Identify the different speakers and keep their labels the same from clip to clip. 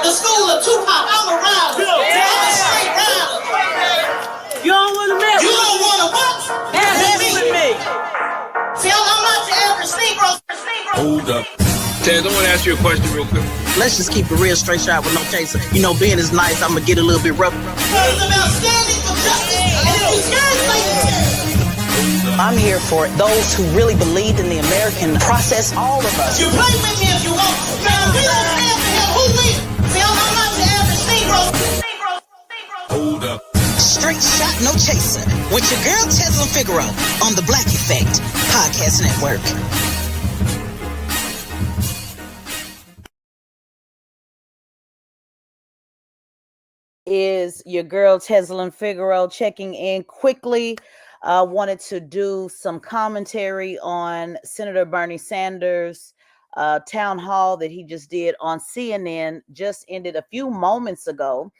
Speaker 1: the school of Tupac. I'm a rider. I'm a straight rider.
Speaker 2: You don't want to mess
Speaker 1: You don't want to what?
Speaker 2: with me.
Speaker 1: See, I'm not your average Negro.
Speaker 3: Hold up. Tez, I want to ask you a question real quick.
Speaker 4: Let's just keep it real, straight shot with no chaser. You know, being is nice, I'm gonna get a little bit rough.
Speaker 1: It's about standing for justice. And if you stand for it,
Speaker 4: I'm here for those who really believed in the American process, all of us.
Speaker 1: you play with me if you want. Man, we don't stand for him. Who wins? See, I'm not your average Negro.
Speaker 3: Hold up.
Speaker 4: Straight shot, no chaser. With your girl Tezlyn Figaro on the Black Effect Podcast Network.
Speaker 2: Is your girl Tezlyn Figaro checking in quickly. Wanted to do some commentary on Senator Bernie Sanders' town hall that he just did on CNN, just ended a few moments ago,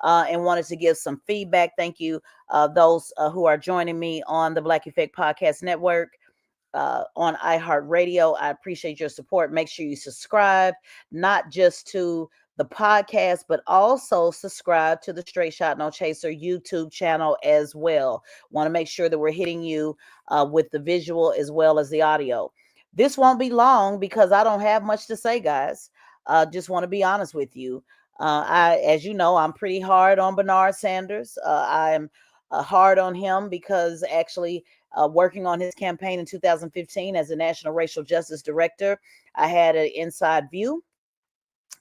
Speaker 2: and wanted to give some feedback. Thank you, those who are joining me on the Black Effect Podcast Network. On iHeartRadio. I appreciate your support. Make sure you subscribe, not just to the podcast, but also subscribe to the Straight Shot No Chaser YouTube channel as well. Want to make sure that we're hitting you with the visual as well as the audio. This won't be long because I don't have much to say, guys. Just want to be honest with you. As you know, I'm pretty hard on Bernard Sanders. I'm hard on him because actually working on his campaign in 2015 as a National Racial Justice Director, I had an inside view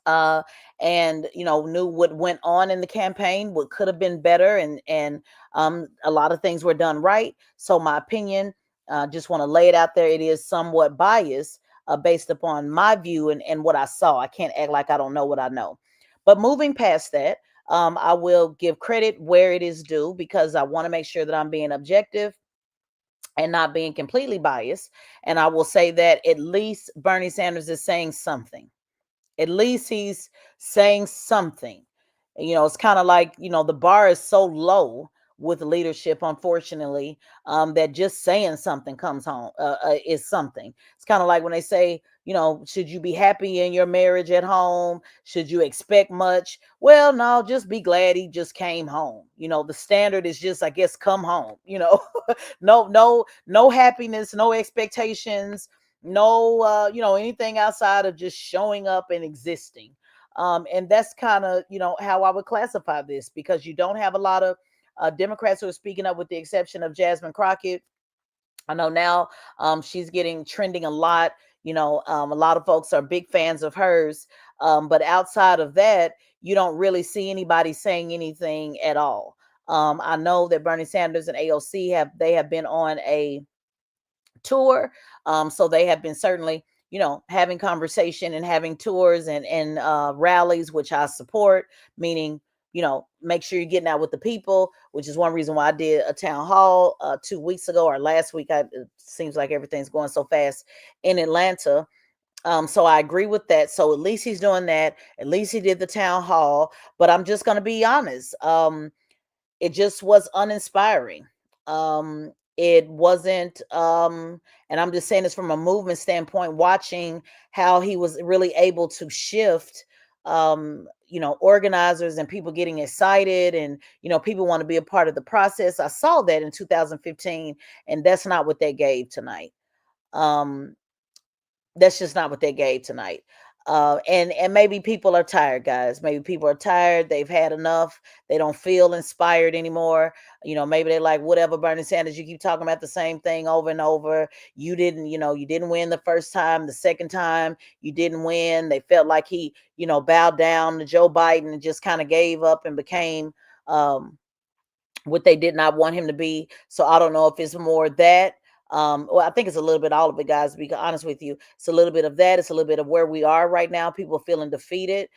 Speaker 2: and knew what went on in the campaign, what could have been better, and a lot of things were done right. So my opinion, just want to lay it out there, it is somewhat biased based upon my view and what I saw. I can't act like I don't know what I know. But moving past that, I will give credit where it is due because I want to make sure that I'm being objective and not being completely biased. And I will say that at least Bernie Sanders is saying something. At least he's saying something. It's kind of like, the bar is so low with leadership, unfortunately, that just saying something comes home is something. It's kind of like when they say, should you be happy in your marriage at home? Should you expect much? Well, no, just be glad he just came home. The standard is just, I guess, come home. No happiness, no expectations, no, anything outside of just showing up and existing. And that's kind of, how I would classify this, because you don't have a lot of Democrats who are speaking up, with the exception of Jasmine Crockett. I know now she's getting trending a lot. A lot of folks are big fans of hers. But outside of that, you don't really see anybody saying anything at all. I know that Bernie Sanders and AOC have been on a tour. So they have been certainly, having conversation and having tours and rallies, which I support, meaning, make sure you're getting out with the people, which is one reason why I did a town hall 2 weeks ago or last week. It seems like everything's going so fast in Atlanta. So I agree with that. So at least he's doing that. At least he did the town hall. But I'm just going to be honest. It just was uninspiring. It wasn't, and I'm just saying this from a movement standpoint, watching how he was really able to shift, organizers and people getting excited and, people want to be a part of the process. I saw that in 2015, and that's not what they gave tonight. That's just not what they gave tonight. And maybe people are tired, guys. Maybe people are tired. They've had enough. They don't feel inspired anymore. Maybe they're like, whatever, Bernie Sanders, you keep talking about the same thing over and over. You didn't win the first time. The second time you didn't win. They felt like he, bowed down to Joe Biden and just kind of gave up and became what they did not want him to be. So I don't know if it's more that. Well, I think it's a little bit all of it, guys, to be honest with you. It's a little bit of that. It's a little bit of where we are right now. People feeling defeated.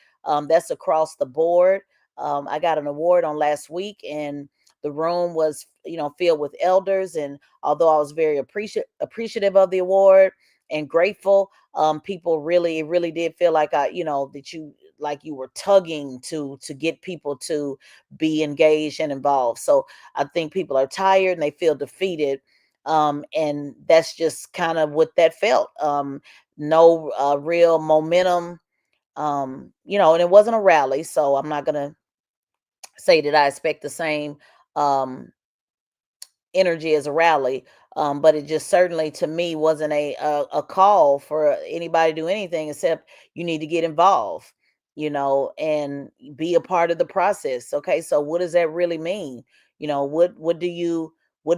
Speaker 2: That's across the board. I got an award on last week, and the room was, filled with elders. And although I was very appreciative of the award and grateful, people really did feel like that you were tugging to get people to be engaged and involved. So I think people are tired and they feel defeated. And that's just kind of what that felt. No real momentum. And it wasn't a rally, so I'm not gonna say that I expect the same um energy as a rally. But it just certainly to me wasn't a call for anybody to do anything except you need to get involved, and be a part of the process. Okay, so what does that really mean? What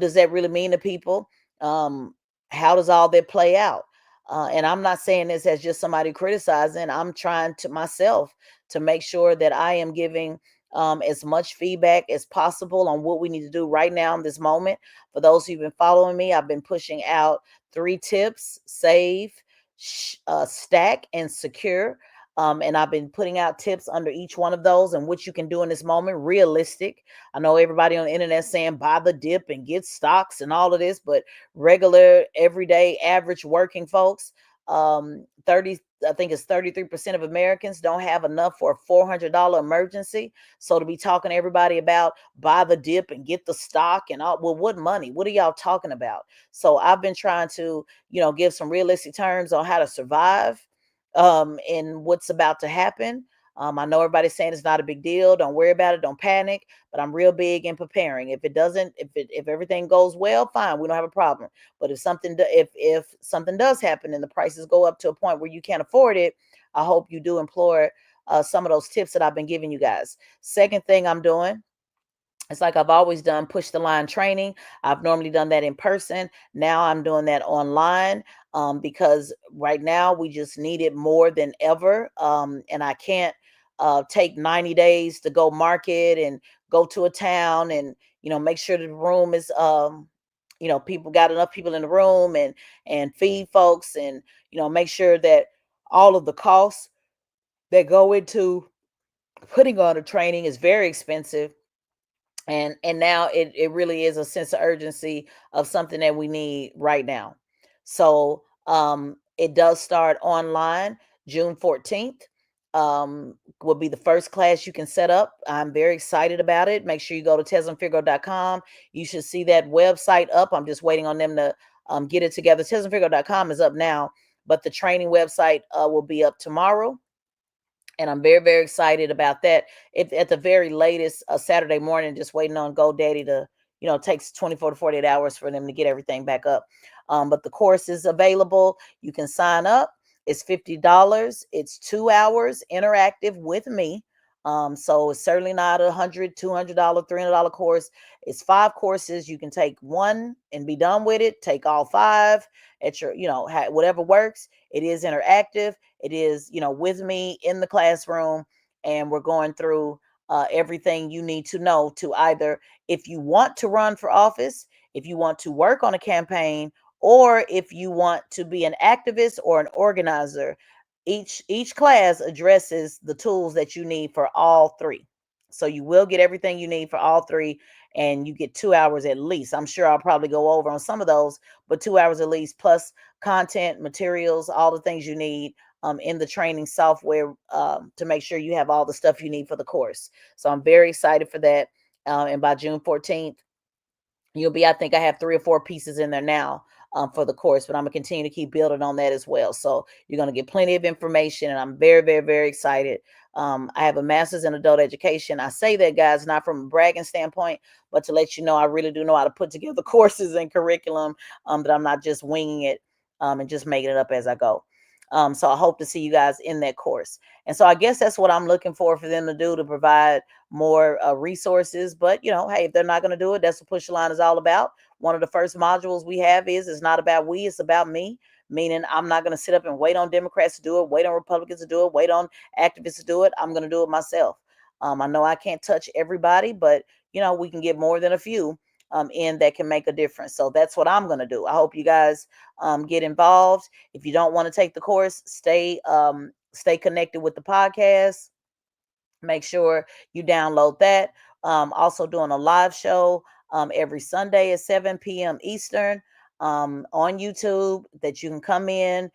Speaker 2: does that really mean to people? Um, how does all that play out? And I'm not saying this as just somebody criticizing. I'm trying to myself to make sure that I am giving as much feedback as possible on what we need to do right now in this moment. For those who've been following me, I've been pushing out 3 tips: save, stack, and secure. And I've been putting out tips under each one of those and what you can do in this moment. Realistic. I know everybody on the internet saying buy the dip and get stocks and all of this, but regular, everyday, average working folks, 30, I think it's 33% of Americans don't have enough for a $400 emergency. So to be talking to everybody about buy the dip and get the stock and all, well, what money? What are y'all talking about? So I've been trying to, give some realistic terms on how to survive and what's about to happen. I know everybody's saying it's not a big deal. Don't worry about it. Don't panic. But I'm real big in preparing. If everything goes well, fine, we don't have a problem. But if something does happen and the prices go up to a point where you can't afford it, I hope you do employ some of those tips that I've been giving you guys. Second thing I'm doing, it's like I've always done, push the line training. I've normally done that in person. Now I'm doing that online because right now we just need it more than ever. And I can't take 90 days to go market and go to a town and, make sure the room is, people got enough people in the room and feed folks and, make sure that all of the costs that go into putting on a training is very expensive. And now it really is a sense of urgency of something that we need right now. So it does start online June 14th. Will be the first class you can set up. I'm very excited about it. Make sure you go to tezlynfigaro.com. You should see that website up. I'm just waiting on them to get it together. Tezlynfigaro.com is up now, but the training website will be up tomorrow, and I'm very, very excited about that. If at the very latest, Saturday morning, just waiting on GoDaddy to, it takes 24 to 48 hours for them to get everything back up. But the course is available. You can sign up. It's $50. It's 2 hours interactive with me. So it's certainly not $100, $200, $300 course. It's 5 courses. You can take one and be done with it. Take all 5 at your, whatever works. It is interactive. It is, with me in the classroom, and we're going through everything you need to know to either, if you want to run for office, if you want to work on a campaign, or if you want to be an activist or an organizer. Each class addresses the tools that you need for all 3. So you will get everything you need for all 3, and you get 2 hours at least. I'm sure I'll probably go over on some of those, but 2 hours at least, plus content, materials, all the things you need in the training software to make sure you have all the stuff you need for the course. So I'm very excited for that. And by June 14th, I think I have 3 or 4 pieces in there now for the course, but I'm gonna continue to keep building on that as well. So you're gonna get plenty of information, and I'm very, very, very excited. I have a master's in adult education. I say that, guys, not from a bragging standpoint, but to let you know I really do know how to put together courses and curriculum, that I'm not just winging it and just making it up as I go. So I hope to see you guys in that course. And so I guess that's what I'm looking for them to do, to provide more resources. But, hey, if they're not going to do it, that's what Push the Line is all about. One of the first modules we have it's not about we, it's about me. Meaning I'm not going to sit up and wait on Democrats to do it, wait on Republicans to do it, wait on activists to do it. I'm going to do it myself. I know I can't touch everybody, but, we can get more than a few in that can make a difference. So that's what I'm going to do. I hope you guys get involved. If you don't want to take the course, stay connected with the podcast. Make sure you download that. Also doing a live show every Sunday at 7 p.m. Eastern on YouTube that you can come in,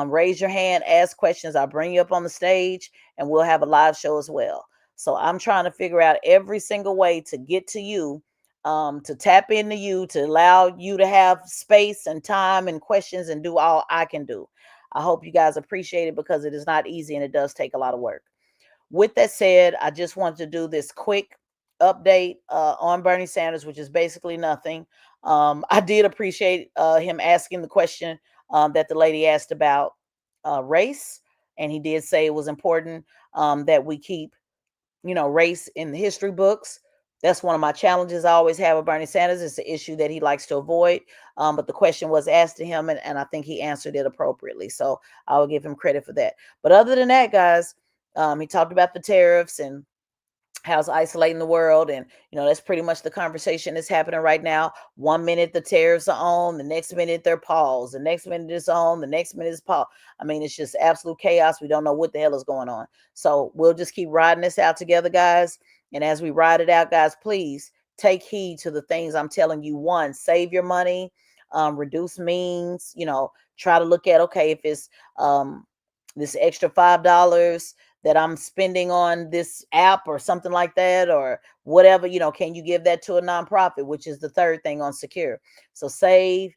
Speaker 2: raise your hand, ask questions. I'll bring you up on the stage, and we'll have a live show as well. So I'm trying to figure out every single way to get to you, to tap into you, to allow you to have space and time and questions and do all I can do. I hope you guys appreciate it because it is not easy and it does take a lot of work. With that said, I just wanted to do this quick update on Bernie Sanders, which is basically nothing. I did appreciate him asking the question that the lady asked about race, and he did say it was important that we keep, race in the history books. That's one of my challenges I always have with Bernie Sanders. It's an issue that he likes to avoid. But the question was asked to him, and I think he answered it appropriately. So I will give him credit for that. But other than that, guys, he talked about the tariffs and how it's isolating the world. And, that's pretty much the conversation that's happening right now. 1 minute the tariffs are on, the next minute they're paused, the next minute it's on, the next minute it's paused. I mean, it's just absolute chaos. We don't know what the hell is going on. So we'll just keep riding this out together, guys. And as we ride it out, guys, please take heed to the things I'm telling you. One, save your money, reduce means, try to look at, okay, if it's this extra $5 that I'm spending on this app or something like that, or whatever, can you give that to a nonprofit, which is the third thing on secure. So save,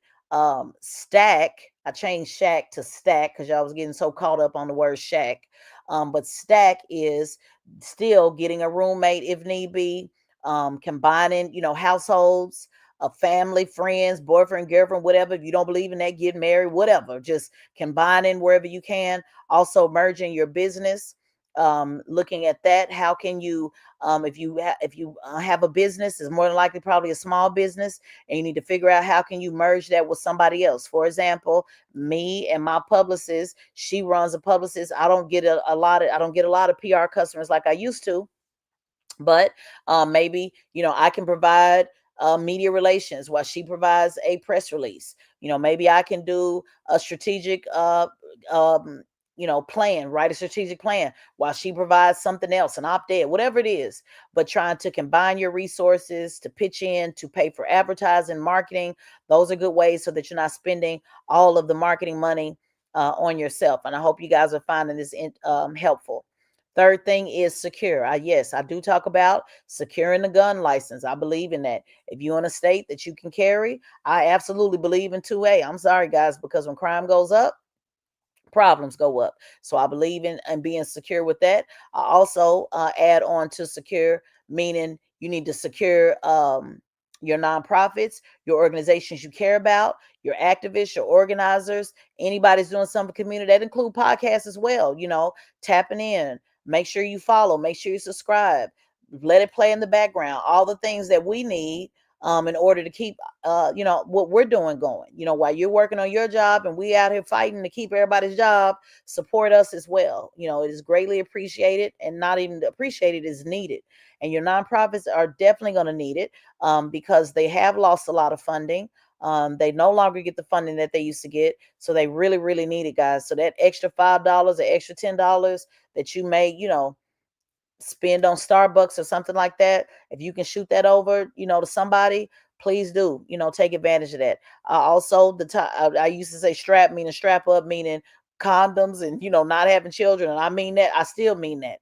Speaker 2: stack. I changed shack to stack because y'all was getting so caught up on the word shack. But stack is still getting a roommate if need be, combining, households, a family, friends, boyfriend, girlfriend, whatever. If you don't believe in that, get married, whatever. Just combining wherever you can. Also merging your business. Looking at that, how can you, if you have a business, is more than likely probably a small business, and you need to figure out how can you merge that with somebody else. For example, me and my publicist, she runs a publicist. I don't get a lot of PR customers like I used to, but maybe I can provide media relations while she provides a press release. Maybe I can do a strategic um, plan, write a strategic plan while she provides something else, an op-ed, whatever it is. But trying to combine your resources to pitch in, to pay for advertising, marketing, those are good ways so that you're not spending all of the marketing money on yourself. And I hope you guys are finding this helpful. Third thing is secure. Yes, I do talk about securing the gun license. I believe in that. If you're in a state that you can carry, I absolutely believe in 2A. I'm sorry, guys, because when crime goes up, problems go up. So I believe in and being secure with that. I also add on to secure, meaning you need to secure your nonprofits, your organizations you care about, your activists, your organizers, anybody's doing something for community. That include podcasts as well, tapping in. Make sure you follow, make sure you subscribe, let it play in the background, all the things that we need in order to keep what we're doing going. While you're working on your job and we out here fighting to keep everybody's job, support us as well. It is greatly appreciated, and not even appreciated, is needed. And your nonprofits are definitely going to need it because they have lost a lot of funding. They no longer get the funding that they used to get. So they really, really need it, guys. So that extra $5, the extra $10 that you may, spend on Starbucks or something like that, if you can shoot that over, to somebody, please do, take advantage of that. Also, I used to say strap, meaning strap up, meaning condoms and, not having children. And I mean that, I still mean that.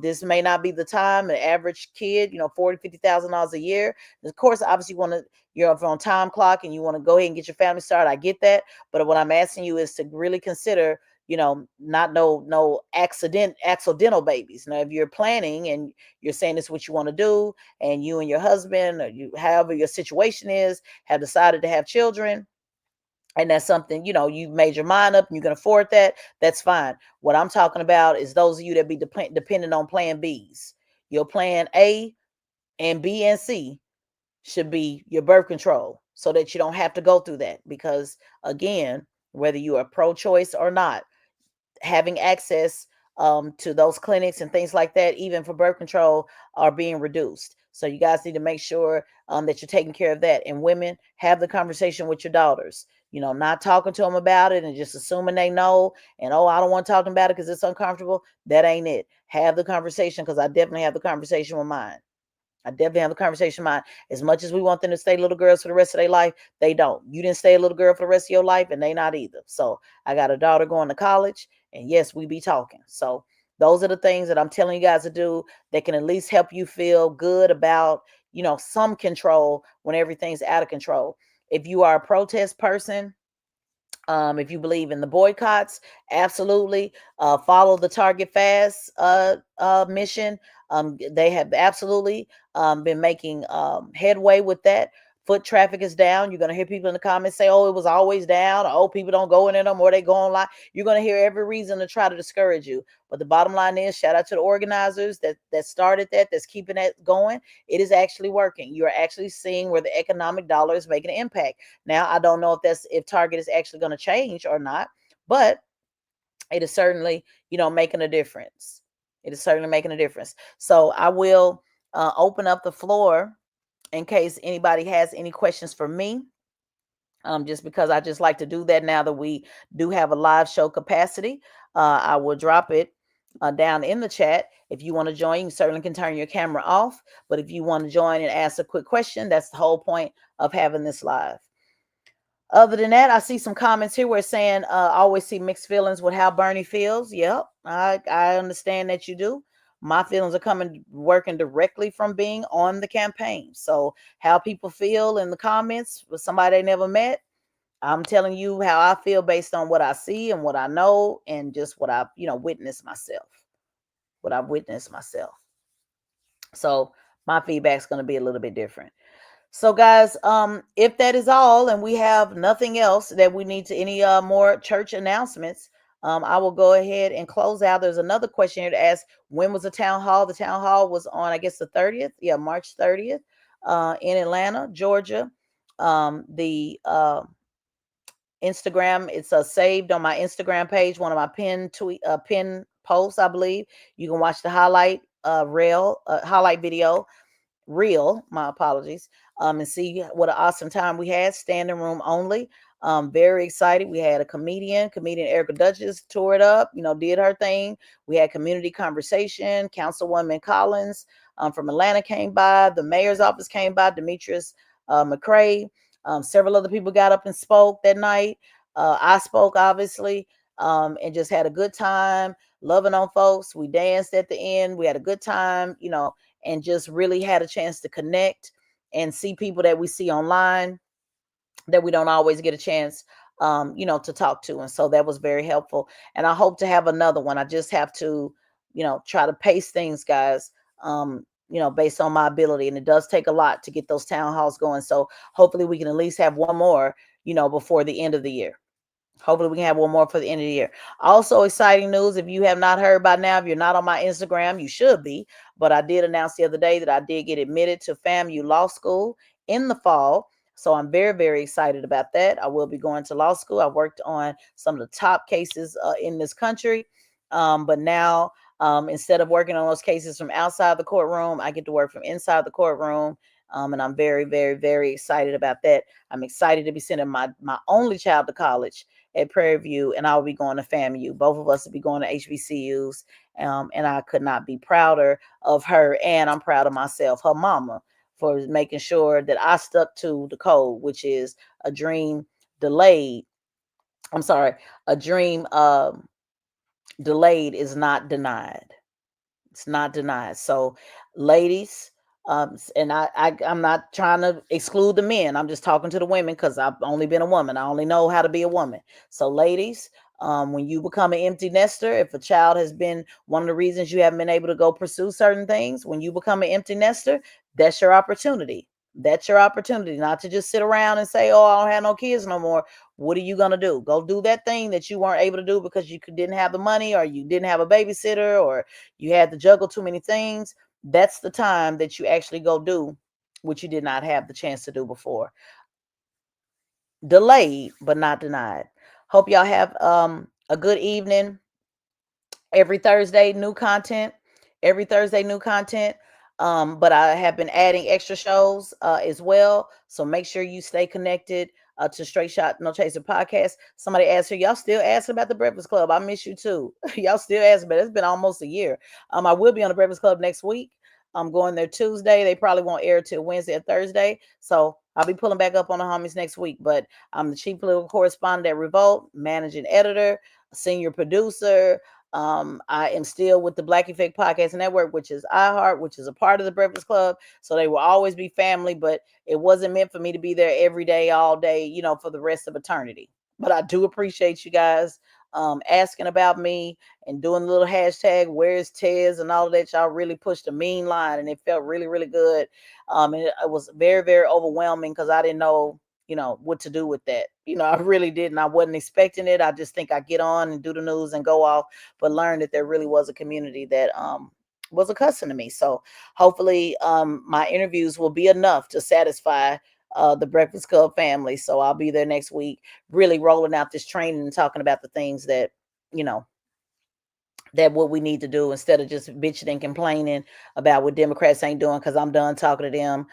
Speaker 2: This may not be the time. An average kid, $40,000-$50,000 a year. Of course, obviously you want to, if you're on time clock and you want to go ahead and get your family started, I get that. But what I'm asking you is to really consider, not no accidental babies. Now, if you're planning and you're saying this is what you want to do, and you and your husband, or you, however your situation is, have decided to have children, and that's something, you've made your mind up and you can afford that, that's fine. What I'm talking about is those of you that be dependent on plan Bs. Your plan A and B and C should be your birth control, so that you don't have to go through that. Because again, whether you are pro-choice or not, having access to those clinics and things like that, even for birth control, are being reduced. So you guys need to make sure that you're taking care of that. And women, have the conversation with your daughters, not talking to them about it and just assuming they know, and, oh, I don't want to talk to them about it because it's uncomfortable. That ain't it. Have the conversation, because I definitely have the conversation with mine. I definitely have a conversation mind. As much as we want them to stay little girls for the rest of their life, they don't. You didn't stay a little girl for the rest of your life, and they not either. So I got a daughter going to college, and yes, we be talking. So those are the things that I'm telling you guys to do that can at least help you feel good about, some control when everything's out of control. If you are a protest person, If you believe in the boycotts, absolutely follow the Target Fast mission. They have absolutely been making headway with that. Foot traffic is down. You're going to hear people in the comments say, oh, it was always down. Or, oh, people don't go in it no more. They go online. You're going to hear every reason to try to discourage you. But the bottom line is, shout out to the organizers that started that, that's keeping that going. It is actually working. You're actually seeing where the economic dollar is making an impact. Now, I don't know if Target is actually going to change or not, but it is certainly, making a difference. It is certainly making a difference. So I will open up the floor in case anybody has any questions for me. Just because I just like to do that now that we do have a live show capacity. I will drop it down in the chat. If you want to join, you certainly can turn your camera off. But if you want to join and ask a quick question, that's the whole point of having this live. Other than that, I see some comments here where it's saying, I always see mixed feelings with how Bernie feels. Yep, I understand that you do. My feelings are working directly from being on the campaign. So how people feel in the comments with somebody they never met, I'm telling you how I feel based on what I see and what I know and just what I've, witnessed myself. What I've witnessed myself. So my feedback's going to be a little bit different. So guys, if that is all and we have nothing else that we need to any more church announcements, I will go ahead and close out. There's another question here to ask, when was the town hall? The town hall was on, I guess, the 30th. Yeah, March 30th in Atlanta, Georgia. The Instagram, it's saved on my Instagram page, one of my pin posts, I believe. You can watch the highlight reel, my apologies, and see what an awesome time we had. Standing room only. Very excited. We had a comedian Erica Duchess toured up, did her thing. We had community conversation. Councilwoman Collins from Atlanta came by. The mayor's office came by. Demetrius McCrae. Several other people got up and spoke that night. I spoke, obviously, and just had a good time, loving on folks. We danced at the end. We had a good time, and just really had a chance to connect and see people that we see online that we don't always get a chance, to talk to. And so that was very helpful. And I hope to have another one. I just have to, try to pace things, guys, based on my ability. And it does take a lot to get those town halls going. So hopefully we can at least have one more, before the end of the year. Hopefully we can have one more for the end of the year. Also, exciting news. If you have not heard by now, if you're not on my Instagram, you should be. But I did announce the other day that I did get admitted to FAMU Law School in the fall. So I'm very, very excited about that. I will be going to law school. I worked on some of the top cases in this country. But now, instead of working on those cases from outside the courtroom, I get to work from inside the courtroom. And I'm very, very, very excited about that. I'm excited to be sending my only child to college at Prairie View, and I'll be going to FAMU. Both of us will be going to HBCUs, and I could not be prouder of her, and I'm proud of myself, her mama, for making sure that I stuck to the code, which is a dream delayed. I'm sorry, a dream delayed is not denied. It's not denied. So, ladies, and I'm not trying to exclude the men. I'm just talking to the women because I've only been a woman. I only know how to be a woman. So, ladies, when you become an empty nester, if a child has been one of the reasons you haven't been able to go pursue certain things, when you become an empty nester, that's your opportunity. That's your opportunity, not to just sit around and say, oh, I don't have no kids no more. What are you going to do? Go do that thing that you weren't able to do because you didn't have the money, or you didn't have a babysitter, or you had to juggle too many things. That's the time that you actually go do what you did not have the chance to do before. Delayed, but not denied. Hope y'all have a good evening. Every Thursday, new content. Every Thursday, new content. But I have been adding extra shows as well. So make sure you stay connected to Straight Shot No Chaser podcast. Somebody asked her, y'all still asking about the Breakfast Club? I miss you too. Y'all still asking, but it's been almost a year. I will be on the Breakfast Club next week. I'm going there Tuesday. They probably won't air till Wednesday or Thursday. So I'll be pulling back up on the homies next week. But I'm the chief political correspondent at Revolt, managing editor, senior producer. I am still with the Black Effect Podcast Network, which is iHeart, which is a part of the Breakfast Club. So they will always be family, but it wasn't meant for me to be there every day, all day, for the rest of eternity. But I do appreciate you guys asking about me and doing the little hashtag where's Tez and all of that. Y'all really pushed a mean line, and it felt really, really good. And it was very, very overwhelming because I didn't know, what to do with that. I really didn't. I wasn't expecting it. I just think I get on and do the news and go off, but learned that there really was a community that was accustomed to me. So hopefully my interviews will be enough to satisfy the Breakfast Club family. So I'll be there next week, really rolling out this training and talking about the things that, you know, that what we need to do instead of just bitching and complaining about what Democrats ain't doing, because I'm done talking to them.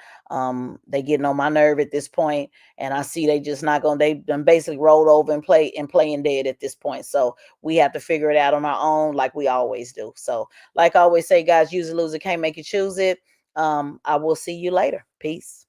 Speaker 2: They getting on my nerve at this point, and I see they just not gonna. They done basically rolled over and playing dead at this point. So we have to figure it out on our own, like we always do. So, like I always say, guys, use it, lose it, can't make you choose it. I will see you later. Peace.